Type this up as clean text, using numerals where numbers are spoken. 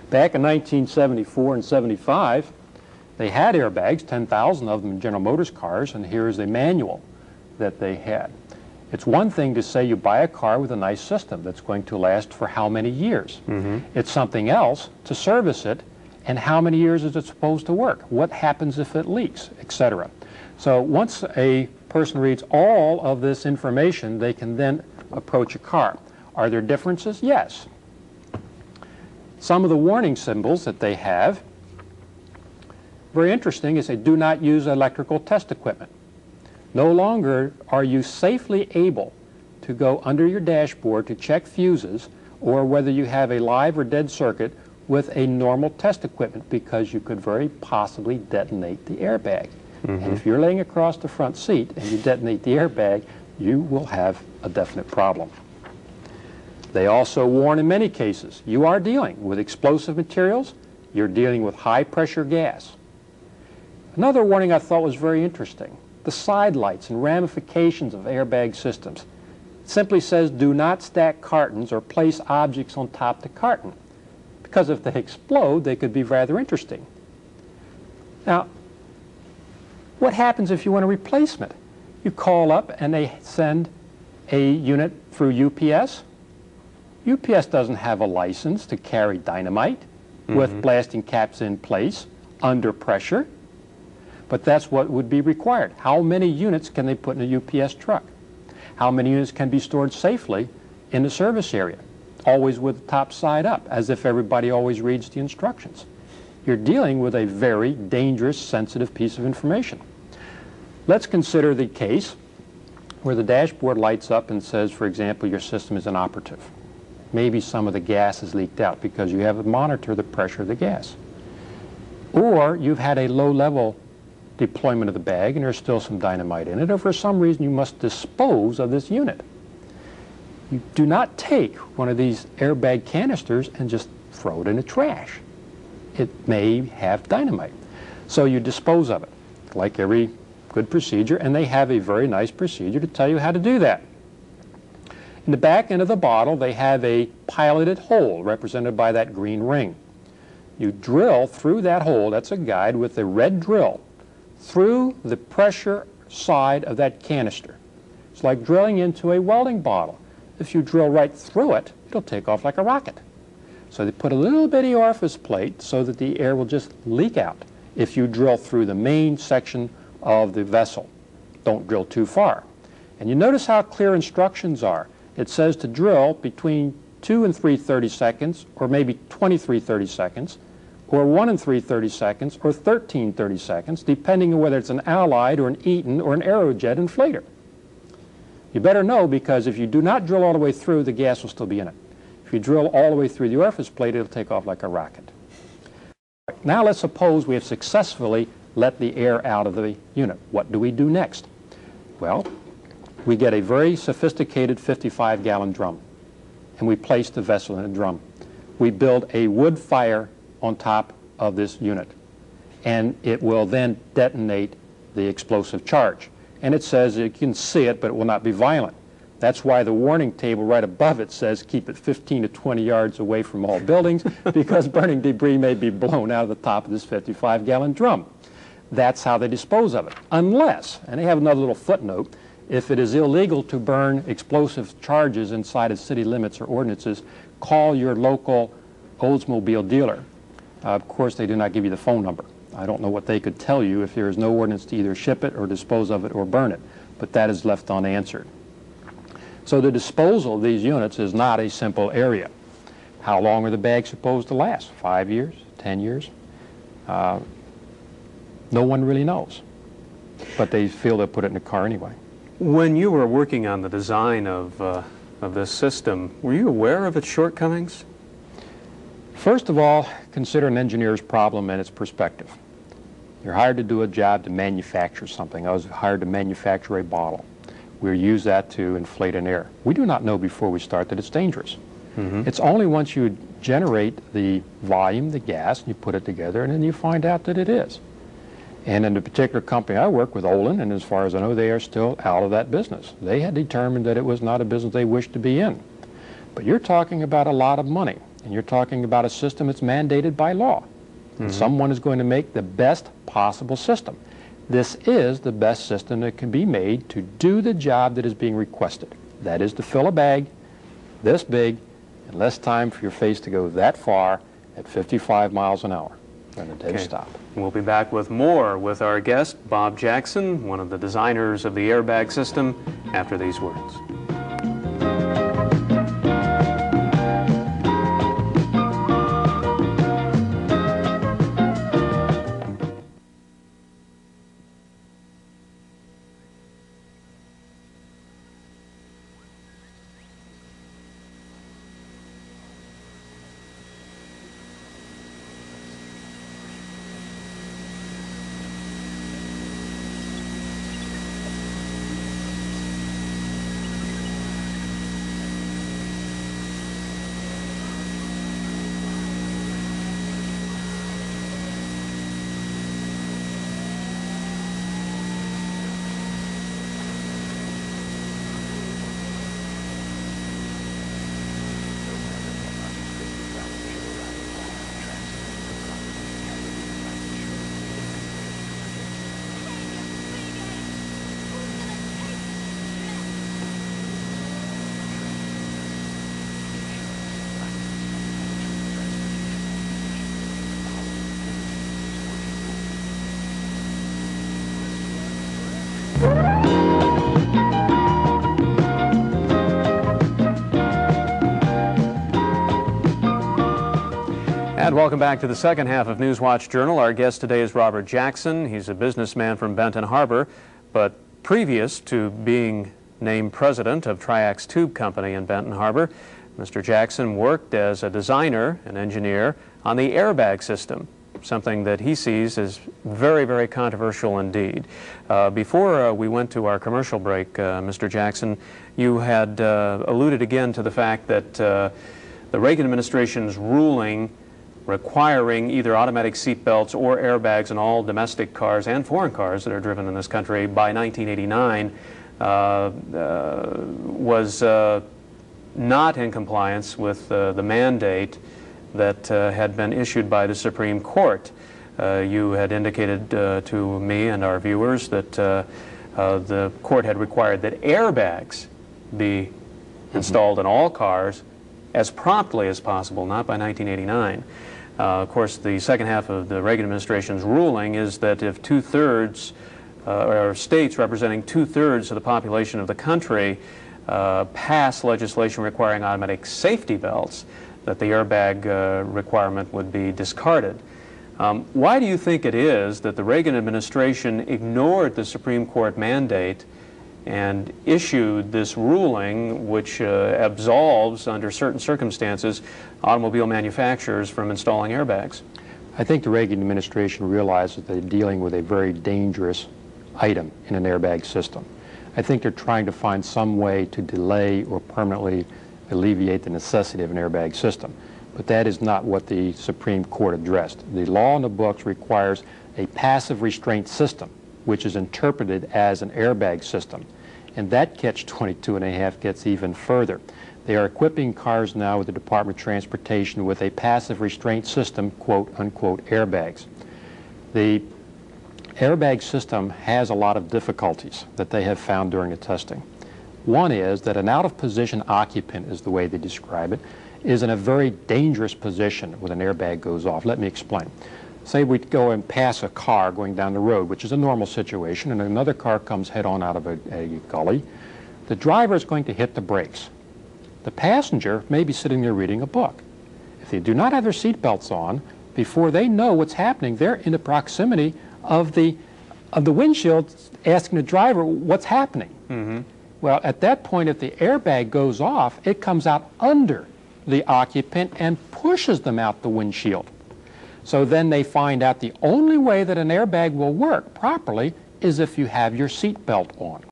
Back in 1974 and 75, they had airbags, 10,000 of them in General Motors cars, and here is a manual that they had. It's one thing to say you buy a car with a nice system that's going to last for how many years. It's something else to service it, and how many years is it supposed to work? What happens if it leaks, etc. So once a person reads all of this information, they can then approach a car. Are there differences? Yes. Some of the warning symbols that they have, very interesting, is they do not use electrical test equipment. No longer are you safely able to go under your dashboard to check fuses or whether you have a live or dead circuit with a normal test equipment, because you could very possibly detonate the airbag. And if you're laying across the front seat and you detonate the airbag, you will have a definite problem. They also warn in many cases, you are dealing with explosive materials, you're dealing with high pressure gas. Another warning I thought was very interesting. The side lights and ramifications of airbag systems. It simply says do not stack cartons or place objects on top of the carton, because if they explode, they could be rather interesting. Now, what happens if you want a replacement? You call up and they send a unit through UPS. UPS doesn't have a license to carry dynamite with blasting caps in place under pressure. But that's what would be required. How many units can they put in a UPS truck? How many units can be stored safely in the service area? Always with the top side up, as if everybody always reads the instructions. You're dealing with a very dangerous, sensitive piece of information. Let's consider the case where the dashboard lights up and says, for example, your system is inoperative. Maybe some of the gas is leaked out because you haven't monitored the pressure of the gas. Or you've had a low-level deployment of the bag and there's still some dynamite in it, or for some reason you must dispose of this unit. You do not take one of these airbag canisters and just throw it in the trash. It may have dynamite. So you dispose of it, like every good procedure, and they have a very nice procedure to tell you how to do that. In the back end of the bottle, they have a piloted hole represented by that green ring. You drill through that hole, that's a guide with a red drill, through the pressure side of that canister. It's like drilling into a welding bottle. If you drill right through it, it'll take off like a rocket. So they put a little bitty orifice plate so that the air will just leak out if you drill through the main section of the vessel. Don't drill too far. And you notice how clear instructions are. It says to drill between 2 and 3/30 seconds, or maybe 23/30 seconds, or 1 and 3/30 seconds, or 13/30 seconds, depending on whether it's an Allied or an Eaton or an Aerojet inflator. You better know, because if you do not drill all the way through, the gas will still be in it. If you drill all the way through the orifice plate, it'll take off like a rocket. Now let's suppose we have successfully let the air out of the unit. What do we do next? Well, we get a very sophisticated 55-gallon drum, and we place the vessel in a drum. We build a wood fire on top of this unit, and it will then detonate the explosive charge. And it says you can see it, but it will not be violent. That's why the warning table right above it says keep it 15 to 20 yards away from all buildings, because burning debris may be blown out of the top of this 55-gallon drum. That's how they dispose of it. Unless, and they have another little footnote, if it is illegal to burn explosive charges inside of city limits or ordinances, call your local Oldsmobile dealer. Of course, they do not give you the phone number. I don't know what they could tell you if there is no ordinance to either ship it or dispose of it or burn it, but that is left unanswered. So the disposal of these units is not a simple area. How long are the bags supposed to last? 5 years? 10 years? No one really knows, but they feel they'll put it in the car anyway. When you were working on the design of this system, were you aware of its shortcomings? First of all, consider an engineer's problem and its perspective. You're hired to do a job to manufacture something. I was hired to manufacture a bottle. We use that to inflate an air. We do not know before we start that it's dangerous. It's only once you generate the volume, the gas, and you put it together, and then you find out that it is. And in the particular company I work with, Olin, and as far as I know, they are still out of that business. They had determined that it was not a business they wished to be in. But you're talking about a lot of money. and you're talking about a system that's mandated by law. And someone is going to make the best possible system. This is the best system that can be made to do the job that is being requested. That is to fill a bag this big in less time for your face to go that far at 55 miles an hour and a dead stop. We'll be back with more with our guest, Bob Jackson, one of the designers of the airbag system, after these words. And welcome back to the second half of Newswatch Journal. Our guest today is Robert Jackson. He's a businessman from Benton Harbor, but previous to being named president of Triax Tube Company in Benton Harbor, Mr. Jackson worked as a designer and engineer on the airbag system, something that he sees as very, very controversial indeed. Before we went to our commercial break, Mr. Jackson, you had alluded again to the fact that the Reagan administration's ruling requiring either automatic seat belts or airbags in all domestic cars and foreign cars that are driven in this country by 1989 was not in compliance with the mandate that had been issued by the Supreme Court. You had indicated to me and our viewers that the court had required that airbags be installed in all cars as promptly as possible, not by 1989. Of course, the second half of the Reagan administration's ruling is that if two-thirds, or states representing two-thirds of the population of the country pass legislation requiring automatic safety belts, that the airbag requirement would be discarded. Why do you think it is that the Reagan administration ignored the Supreme Court mandate and issued this ruling which absolves, under certain circumstances, automobile manufacturers from installing airbags? I think the Reagan administration realizes that they're dealing with a very dangerous item in an airbag system. I think they're trying to find some way to delay or permanently alleviate the necessity of an airbag system. But that is not what the Supreme Court addressed. The law in the books requires a passive restraint system, which is interpreted as an airbag system. And that catch-22 and a half gets even further. They are equipping cars now with the Department of Transportation with a passive restraint system, quote-unquote, airbags. The airbag system has a lot of difficulties that they have found during the testing. One is that an out-of-position occupant, is the way they describe it, is in a very dangerous position when an airbag goes off. Let me explain. Say we go and pass a car going down the road, which is a normal situation, and another car comes head-on out of a gully. The driver is going to hit the brakes. The passenger may be sitting there reading a book. If they do not have their seat belts on, before they know what's happening, they're in the proximity of the windshield asking the driver what's happening. Mm-hmm. Well, at that point, if the airbag goes off, it comes out under the occupant and pushes them out the windshield. So then they find out the only way that an airbag will work properly is if you have your seat belt on.